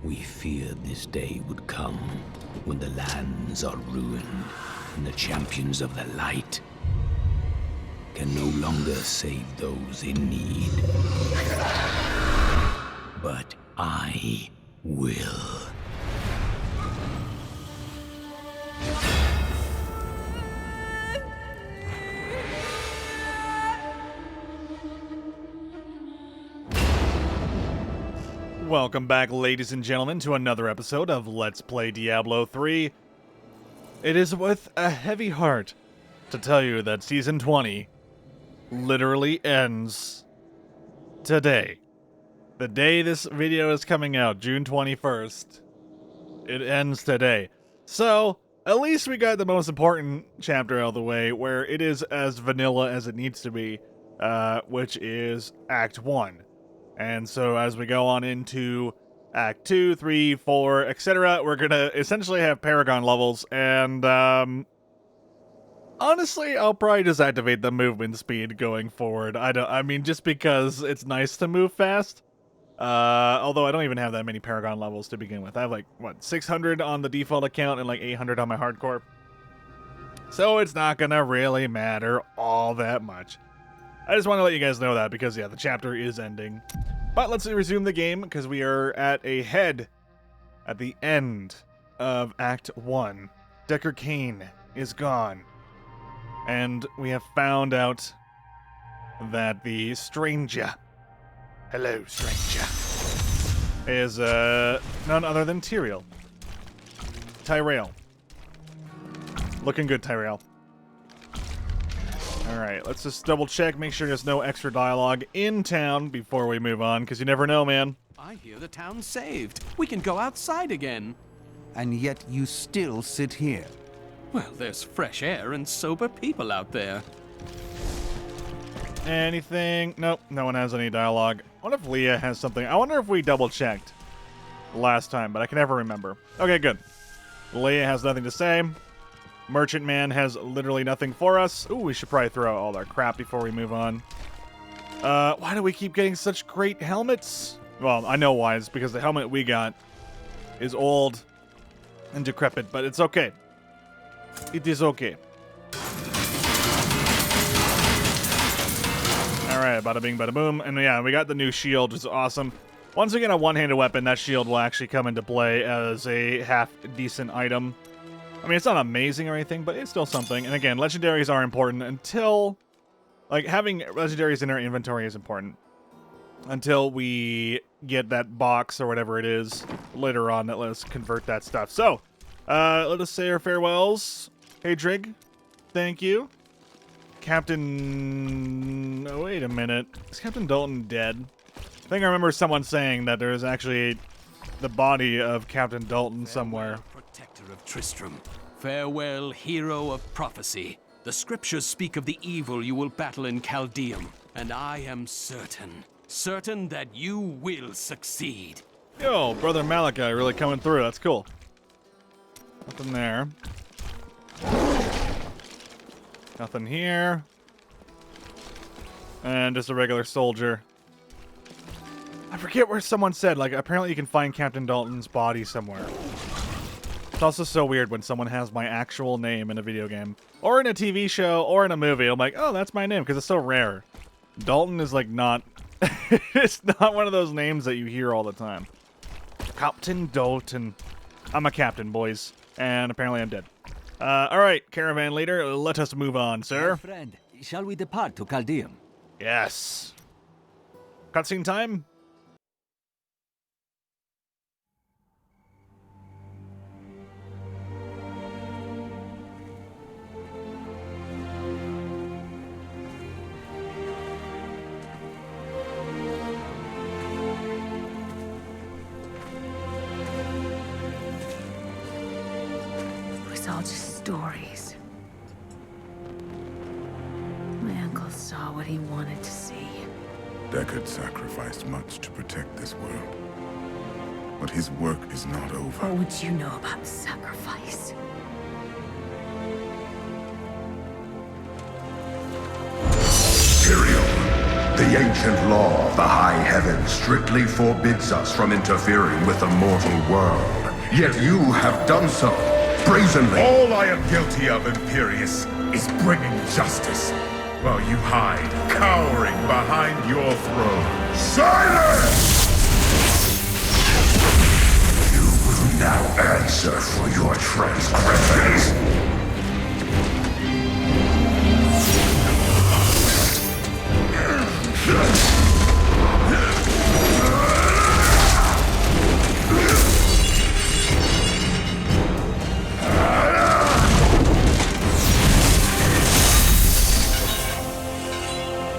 We feared this day would come when the lands are ruined and the champions of the light can no longer save those in need. But I will. Welcome back, ladies and gentlemen, to another episode of Let's Play Diablo 3. It is with a heavy heart to tell you that Season 20 literally ends today. The day this video is coming out, June 21st, it ends today. So, at least we got the most important chapter out of the way, where it is as vanilla as it needs to be, which is Act 1. And so as we go on into Act 2, 3, 4, etc., we're going to essentially have Paragon levels, and honestly, I'll probably just activate the movement speed going forward. I mean, just because it's nice to move fast. Although I don't even have that many Paragon levels to begin with. I have like, 600 on the default account and like 800 on my hardcore. So it's not going to really matter all that much. I just want to let you guys know that because, yeah, the chapter is ending. But let's resume the game because we are at the end of Act 1. Decker Kane is gone. And we have found out that the stranger, hello stranger, is none other than Tyrael. Looking good, Tyrael. Alright, let's just double check, make sure there's no extra dialogue in town before we move on, because you never know, man. I hear the town's saved. We can go outside again. And yet you still sit here. Well, there's fresh air and sober people out there. Anything? Nope, no one has any dialogue. I wonder if Leah has something. I wonder if we double checked last time, but I can never remember. Okay, good. Leah has nothing to say. Merchant Man has literally nothing for us. Ooh, we should probably throw out all our crap before we move on. Why do we keep getting such great helmets? Well, I know why. It's because the helmet we got is old and decrepit, but it's okay. It is okay. Alright, bada bing, bada boom. And yeah, we got the new shield, which is awesome. Once we get a one-handed weapon, that shield will actually come into play as a half-decent item. I mean, it's not amazing or anything, but it's still something. And again, legendaries are important until... Like, having legendaries in our inventory is important. Until we get that box or whatever it is later on that let us convert that stuff. So, let us say our farewells. Hey, Drig. Thank you. Captain... Oh, wait a minute. Is Captain Dalton dead? I think I remember someone saying that there is actually the body of Captain Dalton somewhere. Protector of Tristram. Farewell, hero of prophecy. The scriptures speak of the evil you will battle in Caldeum, and I am certain that you will succeed. Yo, Brother Malachi really coming through. That's cool. Nothing there. Nothing here. And just a regular soldier. I forget where someone said, like, apparently you can find Captain Dalton's body somewhere. It's also so weird when someone has my actual name in a video game. Or in a TV show, or in a movie. I'm like, oh, that's my name, because it's so rare. Dalton is, like, not... it's not one of those names that you hear all the time. Captain Dalton. I'm a captain, boys. And apparently I'm dead. Alright, caravan leader, let us move on, sir. My friend, shall we depart to Caldeum? Yes. Cutscene time? All just stories. My uncle saw what he wanted to see. Deckard sacrificed much to protect this world. But his work is not over. What would you know about sacrifice? Tyrael. The ancient law of the high heavens strictly forbids us from interfering with the mortal world. Yet you have done so, brazenly. All I am guilty of, Imperius, is bringing justice, while you hide, cowering behind your throne. Silence! You will now answer for your transgressions.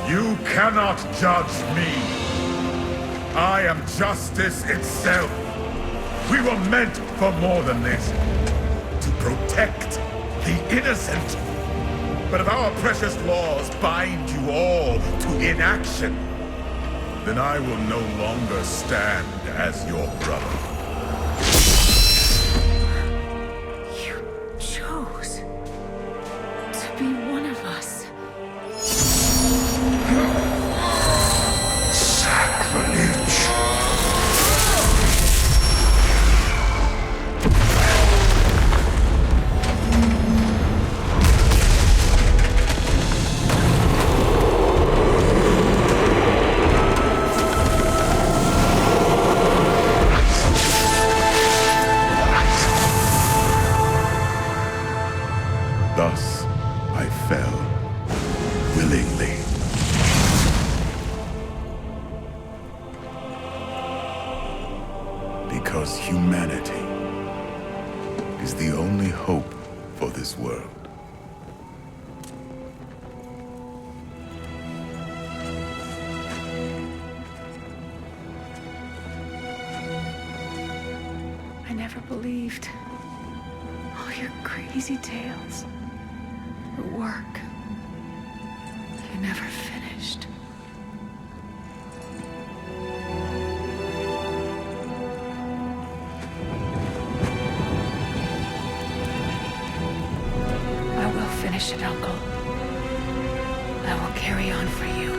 You cannot judge me. I am justice itself. We were meant for more than this. To protect the innocent. But if our precious laws bind you all to inaction, then I will no longer stand as your brother. You chose to be one of us. Sacrilege. Thus, I fell willingly. Because humanity is the only hope for this world. I never believed all your crazy tales. The work you never finished. I will finish it, Uncle. I will carry on for you.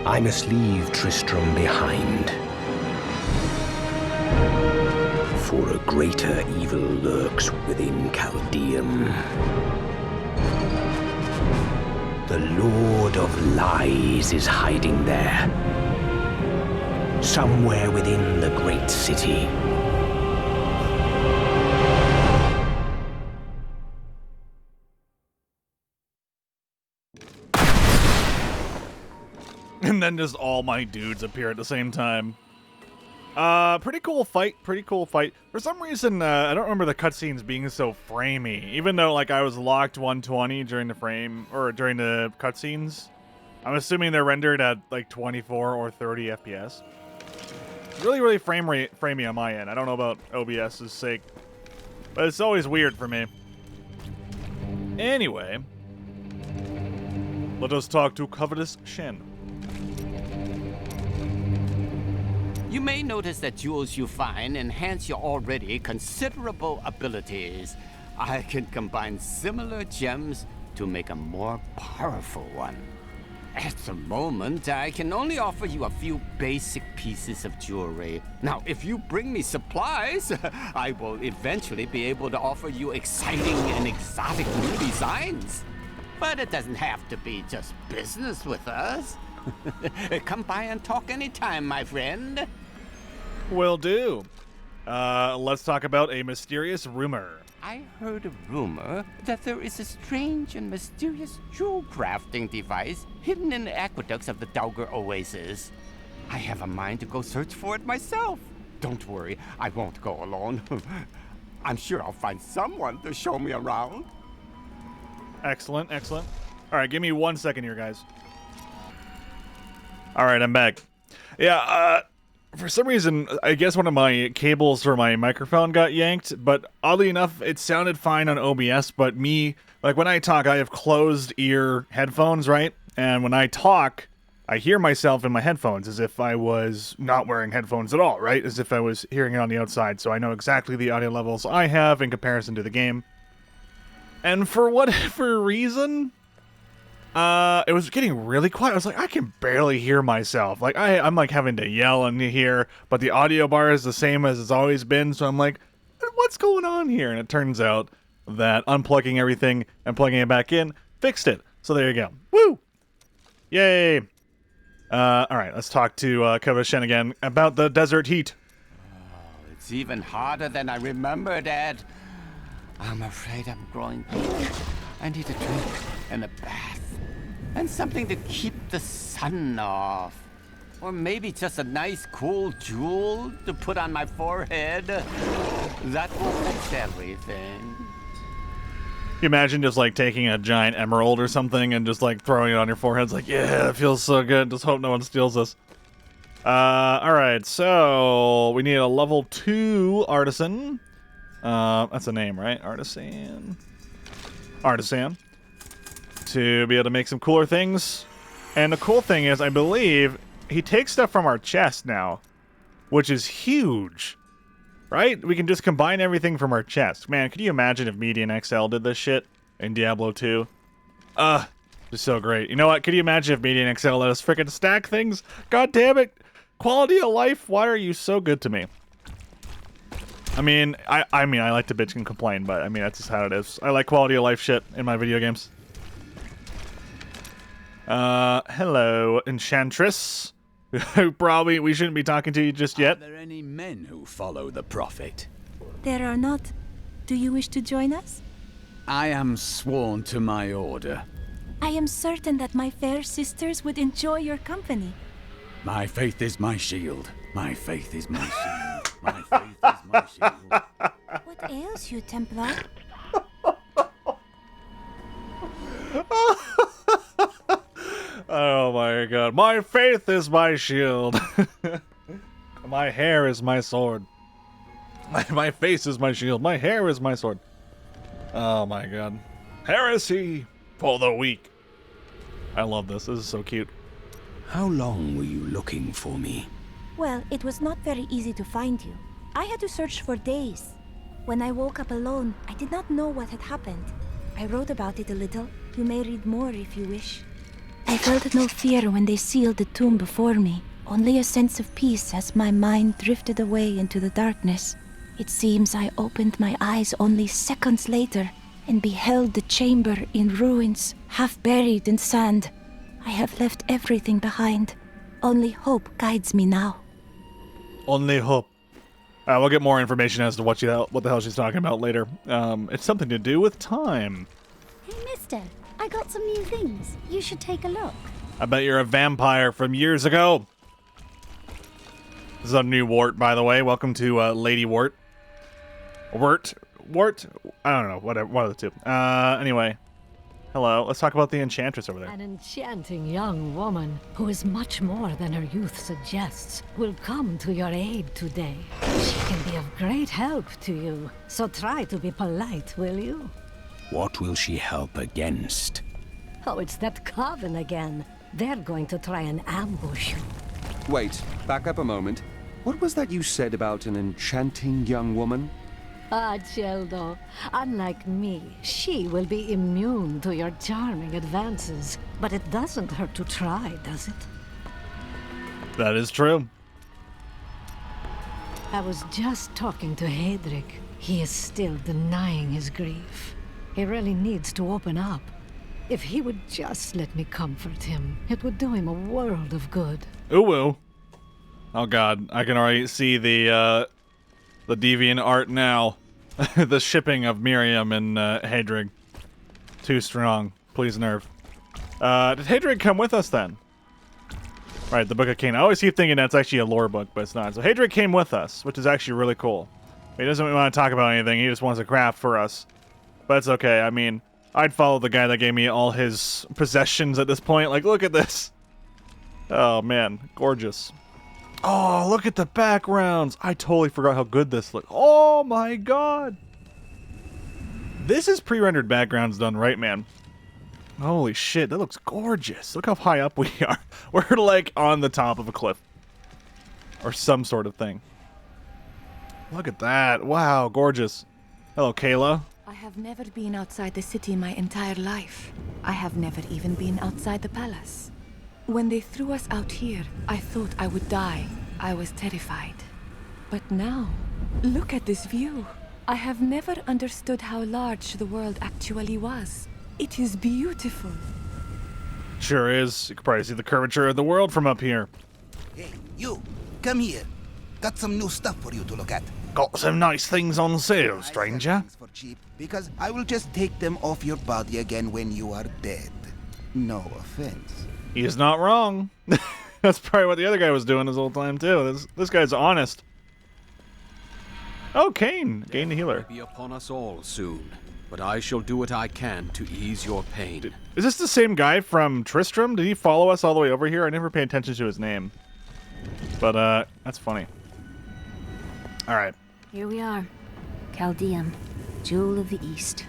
I must leave Tristram behind. For a greater evil lurks within Caldeum. The Lord of Lies is hiding there. Somewhere within the great city. And then just all my dudes appear at the same time. Pretty cool fight, pretty cool fight. For some reason, I don't remember the cutscenes being so framey. Even though, like, I was locked 120 during the frame, or during the cutscenes. I'm assuming they're rendered at, like, 24 or 30 FPS. Really, really framey on my end. I don't know about OBS's sake. But it's always weird for me. Anyway. Let us talk to Covetous Shen. You may notice that jewels you find enhance your already considerable abilities. I can combine similar gems to make a more powerful one. At the moment, I can only offer you a few basic pieces of jewelry. Now, if you bring me supplies, I will eventually be able to offer you exciting and exotic new designs. But it doesn't have to be just business with us. Come by and talk anytime, my friend. Will do. Let's talk about a mysterious rumor. I heard a rumor that there is a strange and mysterious jewel crafting device hidden in the aqueducts of the Daugr Oasis. I have a mind to go search for it myself. Don't worry, I won't go alone. I'm sure I'll find someone to show me around. Excellent, excellent. All right, give me 1 second here, guys. All right, I'm back. Yeah, for some reason, I guess one of my cables for my microphone got yanked, but oddly enough, it sounded fine on OBS, but me, like when I talk, I have closed ear headphones, right? And when I talk, I hear myself in my headphones as if I was not wearing headphones at all, right? As if I was hearing it on the outside, so I know exactly the audio levels I have in comparison to the game. And for whatever reason, it was getting really quiet. I was like, I can barely hear myself. Like, I'm like having to yell in here, but the audio bar is the same as it's always been, so I'm like, what's going on here? And it turns out that unplugging everything and plugging it back in fixed it. So there you go. Woo! Yay! Alright, let's talk to Kevin Shen again about the desert heat. Oh, it's even harder than I remembered, Ed. I'm afraid I'm growing weak. I need a drink and a bath. And something to keep the sun off. Or maybe just a nice cool jewel to put on my forehead. That will fix everything. You imagine just like taking a giant emerald or something and just like throwing it on your forehead. It's like, yeah, it feels so good. Just hope no one steals this. Alright, so we need a level 2 artisan. That's a name, right? Artisan. To be able to make some cooler things. And the cool thing is, I believe he takes stuff from our chest now, which is huge. Right? We can just combine everything from our chest. Man, could you imagine if Median XL did this shit in Diablo 2? Just so great. You know what? Could you imagine if Median XL let us frickin' stack things? God damn it. Quality of life, why are you so good to me? I mean, I like to bitch and complain, but I mean, that's just how it is. I like quality of life shit in my video games. Hello, Enchantress. Probably we shouldn't be talking to you just yet. Are there any men who follow the Prophet? There are not. Do you wish to join us? I am sworn to my order. I am certain that my fair sisters would enjoy your company. My faith is my shield. My faith is my shield. My faith is my shield. What ails you, Templar? Oh my god. My faith is my shield. My hair is my sword. My face is my shield. My hair is my sword. Oh my god. Heresy for the weak. I love this. This is so cute. How long were you looking for me? Well, it was not very easy to find you. I had to search for days. When I woke up alone, I did not know what had happened. I wrote about it a little. You may read more if you wish. I felt no fear when they sealed the tomb before me, only a sense of peace as my mind drifted away into the darkness. It seems I opened my eyes only seconds later and beheld the chamber in ruins, half buried in sand. I have left everything behind. Only hope guides me now. Only hope. We'll get more information as to what the hell she's talking about later. It's something to do with time. Hey, mister. I got some new things. You should take a look. I bet you're a vampire from years ago. This is a new wart, by the way. Welcome to Lady Wart. Wart? I don't know. Whatever. One of the two. Anyway. Hello. Let's talk about the Enchantress over there. An enchanting young woman who is much more than her youth suggests will come to your aid today. She can be of great help to you. So try to be polite, will you? What will she help against? Oh, it's that coven again. They're going to try and ambush you. Wait, back up a moment. What was that you said about an enchanting young woman? Ah, Geldo. Unlike me, she will be immune to your charming advances. But it doesn't hurt to try, does it? That is true. I was just talking to Hedrick. He is still denying his grief. He really needs to open up. If he would just let me comfort him, it would do him a world of good. Ooh. Oh god, I can already see the deviant art now. The shipping of Miriam and Hedrig. Too strong. Please nerf. Did Hedrig come with us then? Right, the Book of Cain. I always keep thinking that's actually a lore book, but it's not. So Hedrig came with us, which is actually really cool. He doesn't want to talk about anything, he just wants to craft for us. But it's okay, I mean, I'd follow the guy that gave me all his possessions at this point. Like, look at this. Oh, man. Gorgeous. Oh, look at the backgrounds. I totally forgot how good this looked. Oh, my God. This is pre-rendered backgrounds done right, man. Holy shit, that looks gorgeous. Look how high up we are. We're, like, on the top of a cliff. Or some sort of thing. Look at that. Wow, gorgeous. Hello, Kayla. I have never been outside the city my entire life. I have never even been outside the palace. When they threw us out here, I thought I would die. I was terrified. But now, look at this view. I have never understood how large the world actually was. It is beautiful. Sure is. You can probably see the curvature of the world from up here. Hey, you, come here. Got some new stuff for you to look at. Got some nice things on sale, stranger. For cheap, because I will just take them off your body again when you are dead. No offense. He is not wrong. That's probably what the other guy was doing this whole time, too. This guy's honest. Oh, Kane. Gain the healer. Be upon us all soon, but I shall do what I can to ease your pain. Is this the same guy from Tristram? Did he follow us all the way over here? I never paid attention to his name. But, that's funny. Alright. Here we are. Caldeum, Jewel of the East.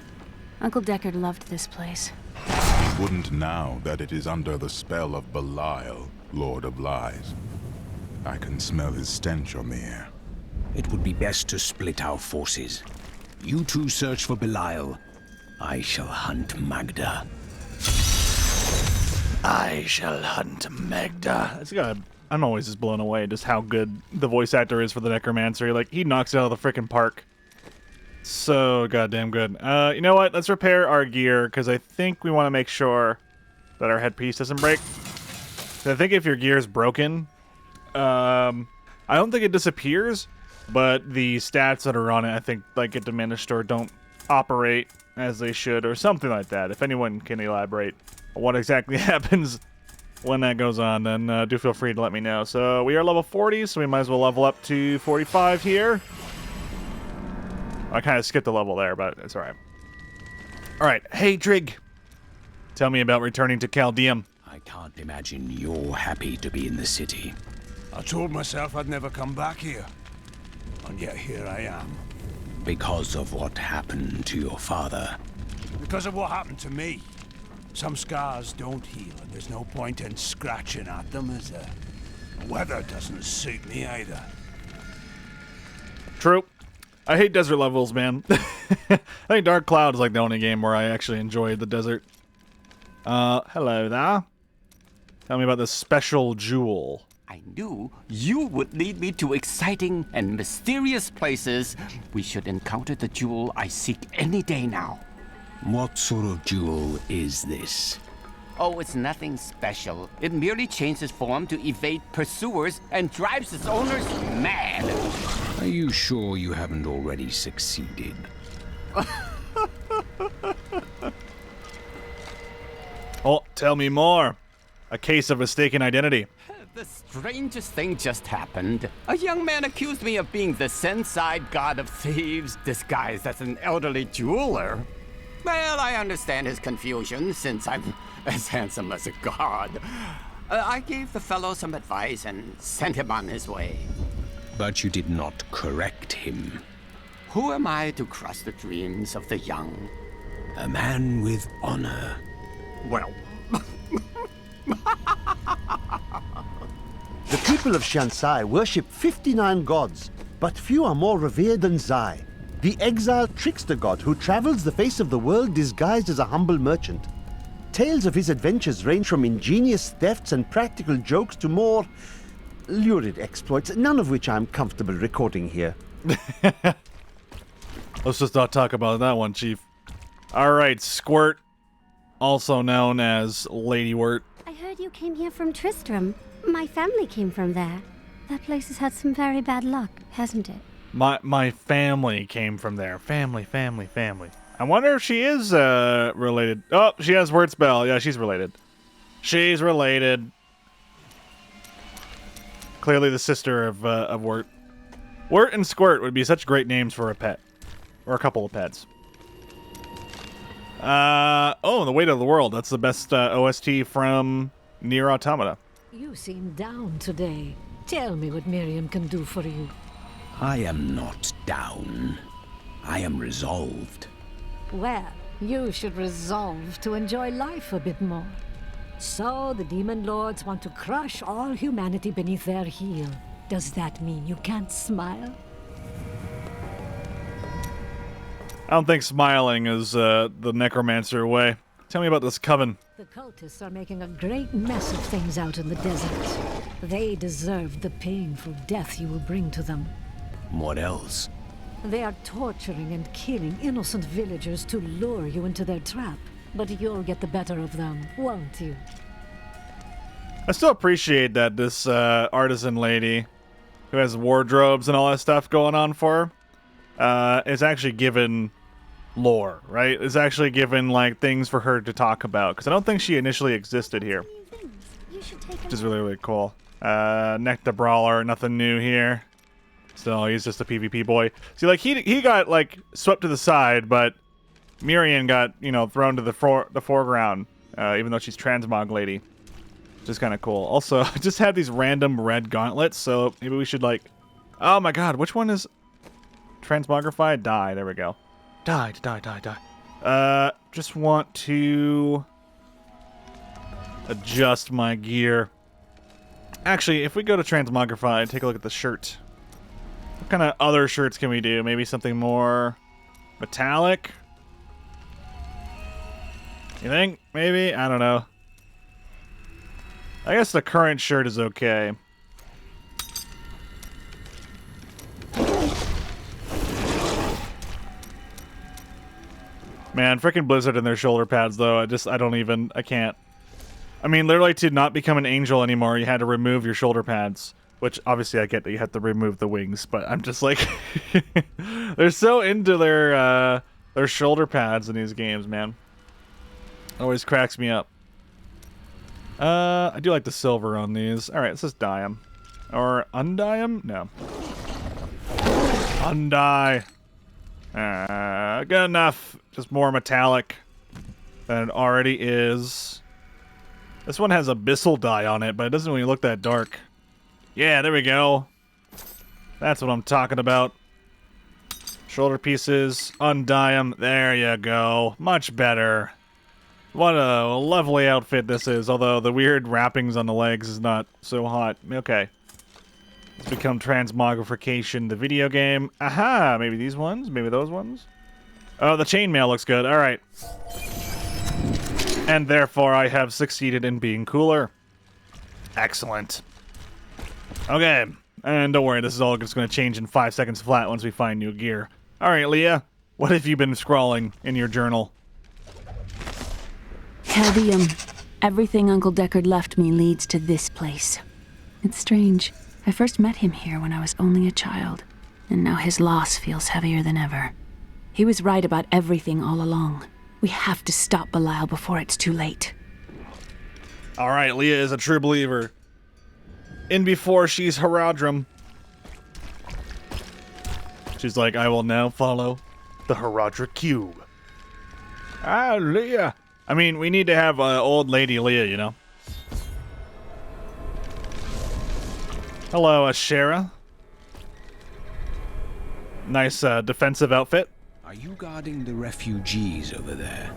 Uncle Deckard loved this place. He wouldn't now that it is under the spell of Belial, Lord of Lies. I can smell his stench on the air. It would be best to split our forces. You two search for Belial. I shall hunt Magda. I shall hunt Magda. I'm always just blown away just how good the voice actor is for the Necromancer. Like, he knocks it out of the frickin' park. So goddamn good. You know what? Let's repair our gear, because I think we want to make sure that our headpiece doesn't break. I think if your gear is broken, I don't think it disappears, but the stats that are on it, I think, like, get diminished or don't operate as they should, or something like that. If anyone can elaborate on what exactly happens when that goes on, then do feel free to let me know. So we are level 40, so we might as well level up to 45 here. I kind of skipped a level there, but it's alright. Alright, hey Drig. Tell me about returning to Caldeum. I can't imagine you're happy to be in the city. I told myself I'd never come back here. And yet here I am. Because of what happened to your father. Because of what happened to me. Some scars don't heal, and there's no point in scratching at them, is there? The weather doesn't suit me either. True. I hate desert levels, man. I think Dark Cloud is like the only game where I actually enjoyed the desert. Hello there. Tell me about this special jewel. I knew you would lead me to exciting and mysterious places. We should encounter the jewel I seek any day now. What sort of jewel is this? Oh, it's nothing special. It merely changes form to evade pursuers and drives its owners mad. Are you sure you haven't already succeeded? Oh, tell me more. A case of mistaken identity. The strangest thing just happened. A young man accused me of being the Senside god of thieves, disguised as an elderly jeweler. Well, I understand his confusion, since I'm as handsome as a god. I gave the fellow some advice and sent him on his way. But you did not correct him. Who am I to crush the dreams of the young? A man with honor. Well... The people of Shansai worship 59 gods, but few are more revered than Zai, the exiled trickster god who travels the face of the world disguised as a humble merchant. Tales of his adventures range from ingenious thefts and practical jokes to more lurid exploits, none of which I'm comfortable recording here. Let's just not talk about that one, Chief. Alright, Squirt, also known as Lady Wirt. I heard you came here from Tristram. My family came from there. That place has had some very bad luck, hasn't it? My family came from there. Family. I wonder if she is related. Oh, she has Wirt's bell. Yeah, she's related. She's related. Clearly the sister of Wirt. Wirt and Squirt would be such great names for a pet. Or a couple of pets. Oh, The Weight of the World. That's the best OST from Nier Automata. You seem down today. Tell me what Miriam can do for you. I am not down. I am resolved. Well, you should resolve to enjoy life a bit more. So the demon lords want to crush all humanity beneath their heel. Does that mean you can't smile? I don't think smiling is the Necromancer way. Tell me about this coven. The cultists are making a great mess of things out in the desert. They deserve the painful death you will bring to them. What else? They are torturing and killing innocent villagers to lure you into their trap. But you'll get the better of them, won't you? I still appreciate that this artisan lady, who has wardrobes and all that stuff going on for her, is actually given lore, right? Is actually given, like, things for her to talk about. Because I don't think she initially existed here. Which is really, really cool. Nectar Brawler, nothing new here. So he's just a PvP boy. See, like, he got, like, swept to the side, but Miriam got, you know, thrown to the foreground, even though she's transmog lady. Which is kind of cool. Also, I just had these random red gauntlets, so maybe we should, like... Oh my god, which one is... Transmogrified? Die, there we go. Die. Just want to... adjust my gear. Actually, if we go to Transmogrified, take a look at the shirt. What kind of other shirts can we do? Maybe something more... metallic? You think? Maybe? I don't know. I guess the current shirt is okay. Man, frickin' Blizzard and their shoulder pads, though. I can't. I mean, literally, to not become an angel anymore, you had to remove your shoulder pads. Which, obviously, I get that you have to remove the wings, but I'm just like... they're so into their shoulder pads in these games, man. Always cracks me up. I do like the silver on these. Alright, let's just dye them. Or undye them? No. Undye. Good enough. Just more metallic than it already is. This one has abyssal dye on it, but it doesn't really look that dark. Yeah, there we go. That's what I'm talking about. Shoulder pieces. Undye them. There you go. Much better. What a lovely outfit this is, although the weird wrappings on the legs is not so hot. Okay. Let's become Transmogrification, the video game. Aha! Maybe these ones? Maybe those ones? Oh, the chainmail looks good. Alright. And therefore, I have succeeded in being cooler. Excellent. Okay. And don't worry, this is all just going to change in 5 seconds flat once we find new gear. Alright, Leah. What have you been scrawling in your journal? Caldeum. Everything Uncle Deckard left me leads to this place. It's strange. I first met him here when I was only a child, and now his loss feels heavier than ever. He was right about everything all along. We have to stop Belial before it's too late. Alright, Leah is a true believer. In before she's Haradrim. She's like, I will now follow the Haradra Cube. Ah, Leah. I mean, we need to have old lady Leah, you know? Hello, Ashera. Nice defensive outfit. Are you guarding the refugees over there?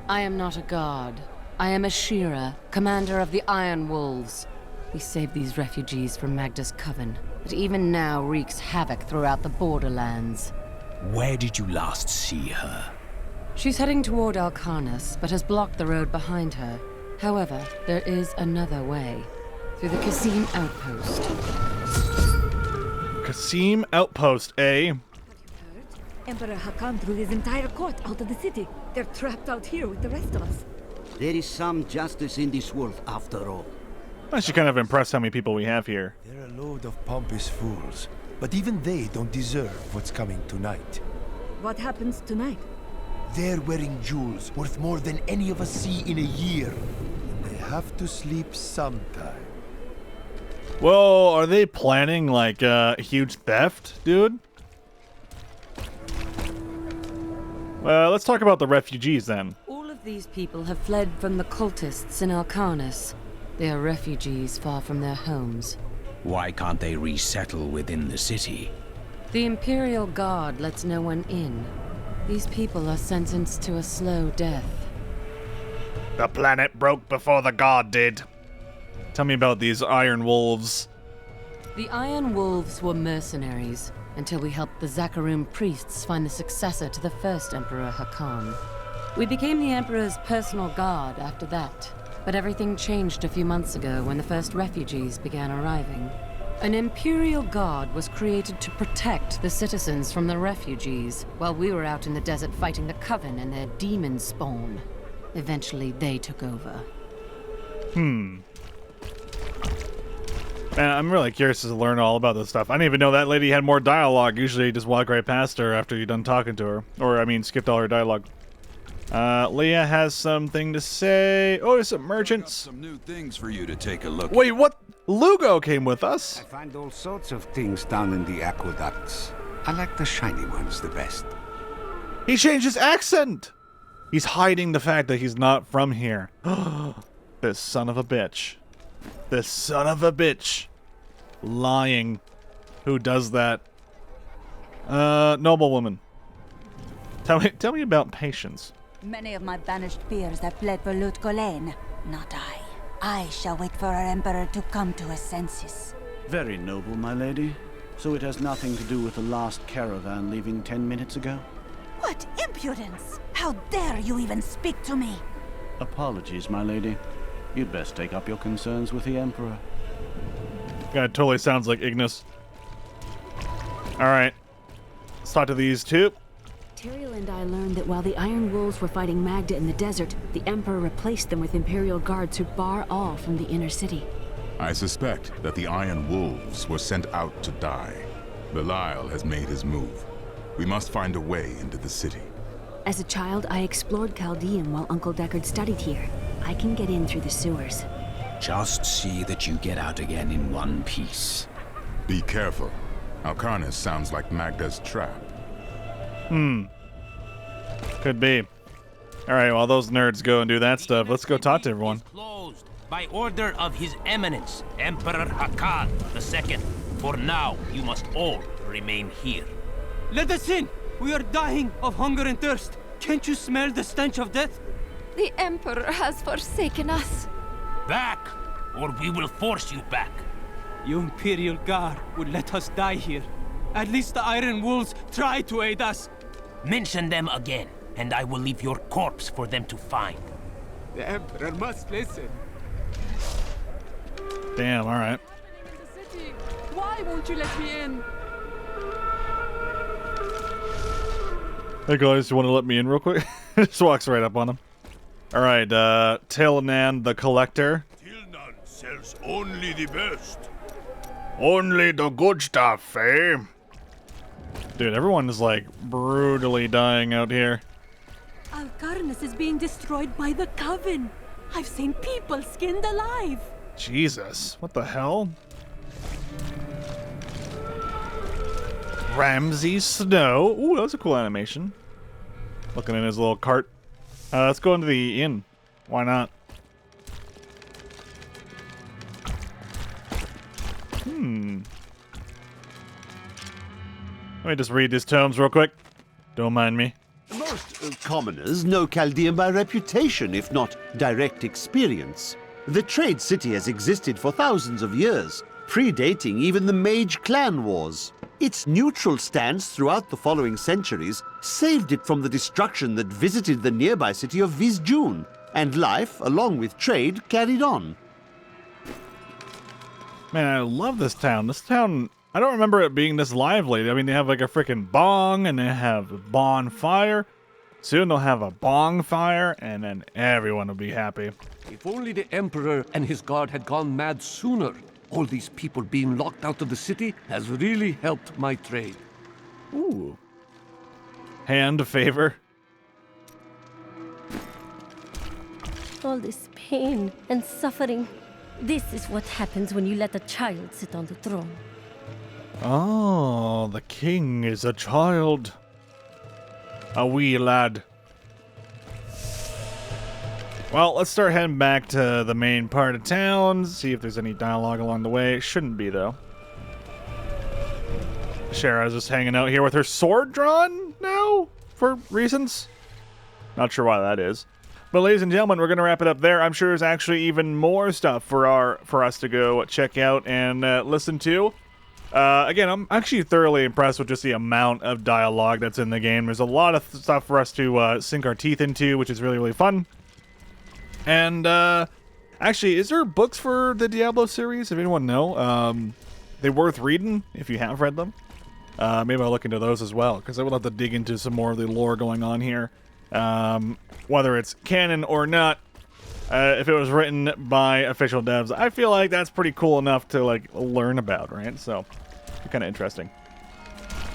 I am not a guard. I am Ashera, commander of the Iron Wolves. We saved these refugees from Magda's coven, but even now wreaks havoc throughout the borderlands. Where did you last see her? She's heading toward Alcarnus, but has blocked the road behind her. However, there is another way. Through the Kasim outpost. Kasim outpost, eh? Emperor Hakan threw his entire court out of the city. They're trapped out here with the rest of us. There is some justice in this world, after all. I'm actually kind of impressed how many people we have here. They're a load of pompous fools, but even they don't deserve what's coming tonight. What happens tonight? They're wearing jewels worth more than any of us see in a year. And they have to sleep sometime. Whoa, are they planning like a huge theft, dude? Well, let's talk about the refugees then. these people have fled from the cultists in Alcarnus. They are refugees far from their homes. Why can't they resettle within the city? The Imperial Guard lets no one in. These people are sentenced to a slow death. The planet broke before the god did. Tell me about these Iron Wolves. The Iron Wolves were mercenaries, until we helped the Zakarum priests find the successor to the first Emperor Hakan. We became the Emperor's personal guard after that, but everything changed a few months ago when the first refugees began arriving. An Imperial Guard was created to protect the citizens from the refugees, while we were out in the desert fighting the Coven and their demon spawn. Eventually, they took over. Man, I'm really curious to learn all about this stuff. I didn't even know that lady had more dialogue. Usually you just walk right past her after you're done talking to her. Or, I mean, skipped all her dialogue. Leah has something to say. Oh, there's some merchants. Some new things for you to take a look. Wait, what? Lugo came with us? I find all sorts of things down in the aqueducts. I like the shiny ones the best. He changed his accent! He's hiding the fact that he's not from here. This son of a bitch. This son of a bitch. Lying. Who does that? Noblewoman. Tell me about patience. Many of my banished peers have fled for Lut Gholen. Not I. I shall wait for our Emperor to come to his senses. Very noble, my lady. So it has nothing to do with the last caravan leaving 10 minutes ago? What impudence! How dare you even speak to me? Apologies, my lady. You'd best take up your concerns with the Emperor. Guy totally sounds like Ignis. Alright. Let's talk to these two. Tyrael and I learned that while the Iron Wolves were fighting Magda in the desert, the Emperor replaced them with Imperial guards who bar all from the inner city. I suspect that the Iron Wolves were sent out to die. Belial has made his move. We must find a way into the city. As a child, I explored Caldeum while Uncle Deckard studied here. I can get in through the sewers. Just see that you get out again in one piece. Be careful. Alcarnus sounds like Magda's trap. Could be. Alright, while those nerds go and do that stuff, let's go talk to everyone. Closed by order of His Eminence, Emperor Hakan II. For now, you must all remain here. Let us in! We are dying of hunger and thirst. Can't you smell the stench of death? The Emperor has forsaken us. Back, or we will force you back. Your Imperial Guard would let us die here. At least the Iron Wolves try to aid us. Mention them again, and I will leave your corpse for them to find. The Emperor must listen. Damn, alright. Why won't you let me in? Hey guys, you want to let me in real quick? Just walks right up on him. Alright, Tilnan the Collector. Tilnan sells only the best. Only the good stuff, eh? Dude, everyone is like brutally dying out here. Alcarnus is being destroyed by the Coven. I've seen people skinned alive. Jesus, what the hell? Ramsay Snow. Ooh, that was a cool animation. Looking in his little cart. Let's go into the inn. Why not? Let me just read these tomes real quick. Don't mind me. Most commoners know Caldeum by reputation, if not direct experience. The trade city has existed for thousands of years, predating even the Mage clan wars. Its neutral stance throughout the following centuries saved it from the destruction that visited the nearby city of Vizjun, and life, along with trade, carried on. Man, I love this town. This town, I don't remember it being this lively. I mean, they have like a freaking bong, and they have a bonfire. Soon they'll have a bonfire, and then everyone will be happy. If only the Emperor and his guard had gone mad sooner. All these people being locked out of the city has really helped my trade. Ooh. Hand favor. All this pain and suffering. This is what happens when you let a child sit on the throne. Oh, the king is a child. A wee lad. Well, let's start heading back to the main part of town, see if there's any dialogue along the way. Shouldn't be, though. Shara's just hanging out here with her sword drawn now, for reasons. Not sure why that is. But ladies and gentlemen, we're going to wrap it up there. I'm sure there's actually even more stuff for us to go check out and listen to. Again, I'm actually thoroughly impressed with just the amount of dialogue that's in the game. There's a lot of stuff for us to sink our teeth into, which is really, really fun. And, actually, is there books for the Diablo series, if anyone know? They're worth reading, if you have read them. Maybe I'll look into those as well, because I would love to dig into some more of the lore going on here. Whether it's canon or not, if it was written by official devs, I feel like that's pretty cool enough to, like, learn about, right? So, kind of interesting.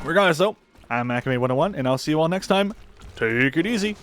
Regardless, though, I'm Acme101, and I'll see you all next time. Take it easy.